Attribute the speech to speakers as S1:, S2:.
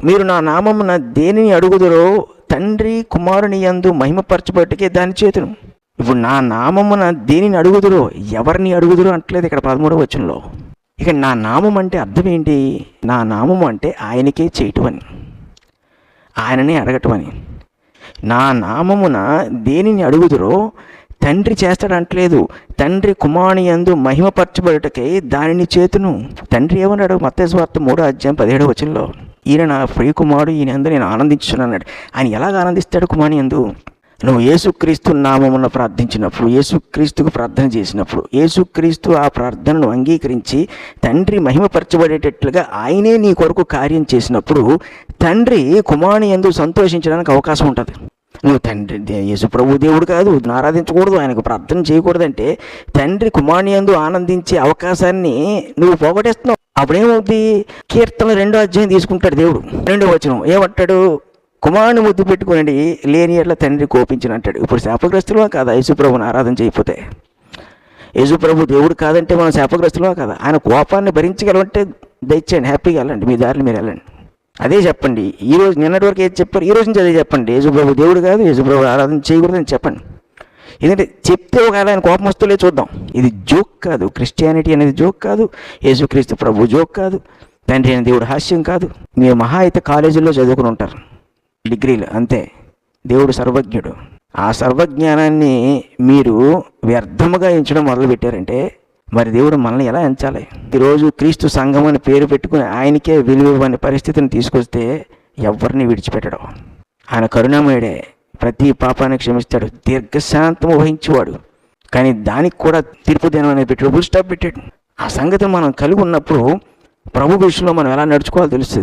S1: మీరు నా నామమున దేనిని అడుగుదురో తండ్రి కుమారుని యందు మహిమపరచబట్టుకే దాని చేతును. ఇప్పుడు నా నామమున దేనిని అడుగుదురో, ఎవరిని అడుగుదురో అంటలేదు ఇక్కడ 13వ వచనంలో. ఇక నా నామం అంటే అర్థం ఏంటి? నా నామము అంటే ఆయనకే చేయటం అని, ఆయననే అడగటం అని. నా నామమున దేనిని అడుగుదురో తండ్రి చేస్తాడు అంటలేదు. తండ్రి కుమారుని యందు మహిమపరచబడుటకై దానిని చేతును. తండ్రి ఏమన్నాడు? మత్తయి సువార్త 3:17 వచనంలో, ఈయన నా ప్రియ కుమారుడు, ఈయన యందు నేను ఆనందించున్నాను అన్నాడు. ఆయన ఎలాగ ఆనందిస్తాడు కుమారుని యందు? నువ్వు యేసుక్రీస్తు నామమున ప్రార్థించినప్పుడు, యేసుక్రీస్తుకు ప్రార్థన చేసినప్పుడు, యేసుక్రీస్తు ఆ ప్రార్థనను అంగీకరించి తండ్రి మహిమపరచబడేటట్లుగా ఆయనే నీ కొరకు కార్యం చేసినప్పుడు తండ్రి కుమారుని యందు సంతోషించడానికి అవకాశం ఉంటుంది. నువ్వు తండ్రి యేసు ప్రభు దేవుడు కాదు, ఆరాధించకూడదు, ఆయనకు ప్రార్థన చేయకూడదంటే తండ్రి కుమారుని యందు ఆనందించే అవకాశాన్ని నువ్వు పోగొట్టేస్తున్నావు. అప్పుడేమవుద్ది? కీర్తన 2వ అధ్యాయం తీసుకుంటాడు దేవుడు. 2వ వచనం ఏమంటాడు? కుమారుని ముద్దు పెట్టుకుని లేని ఎట్లా తండ్రి కోపించిన అంటాడు. ఇప్పుడు శాపగ్రస్తులువా కాదా యేసుప్రభుని ఆరాధన చేయకపోతే? యేసుప్రభు దేవుడు కాదంటే మనం శాపగ్రస్తులువా కాదా? ఆయన కోపాన్ని భరించగలమంటే దయచేయండి, హ్యాపీగా వెళ్ళండి, మీ దారిని మీరు వెళ్ళండి. అదే చెప్పండి. ఈరోజు నిన్నటి వరకు ఏది చెప్పారు, ఈ రోజు నుంచి అదే చెప్పండి. యేసుప్రభు దేవుడు కాదు, యేసుప్రభు ఆరాధన చేయకూడదని చెప్పండి. ఎందుకంటే చెప్తే ఒకవేళ ఆయన కోపం వస్తులే చూద్దాం. ఇది జోక్ కాదు, క్రిస్టియానిటీ అనేది జోక్ కాదు, యేసుక్రీస్తు ప్రభు జోక్ కాదు, తండ్రి అయిన దేవుడు హాస్యం కాదు. మీరు మహా అయితే కాలేజీల్లో చదువుకుని ఉంటారు, డిగ్రీలు, అంతే. దేవుడు సర్వజ్ఞుడు. ఆ సర్వజ్ఞానాన్ని మీరు వ్యర్థముగా ఎంచడం మొదలుపెట్టారంటే మరి దేవుడు మనల్ని ఎలా ఎంచాలి? ఈరోజు క్రీస్తు సంఘం అని పేరు పెట్టుకుని ఆయనకే విలువని పరిస్థితిని తీసుకొస్తే ఎవరిని విడిచిపెట్టడం. ఆయన కరుణామయుడే, ప్రతి పాపాన్ని క్షమిస్తాడు, దీర్ఘశాంతము వహించేవాడు. కానీ దానికి కూడా తీర్పు దినం అనేది పెట్టాడు, ఫుల్ స్టాప్ పెట్టాడు. ఆ సంగతిని మనం కలిగి ఉన్నప్పుడు ప్రభు విషయంలో మనం ఎలా నడుచుకోవాలో తెలుస్తుంది.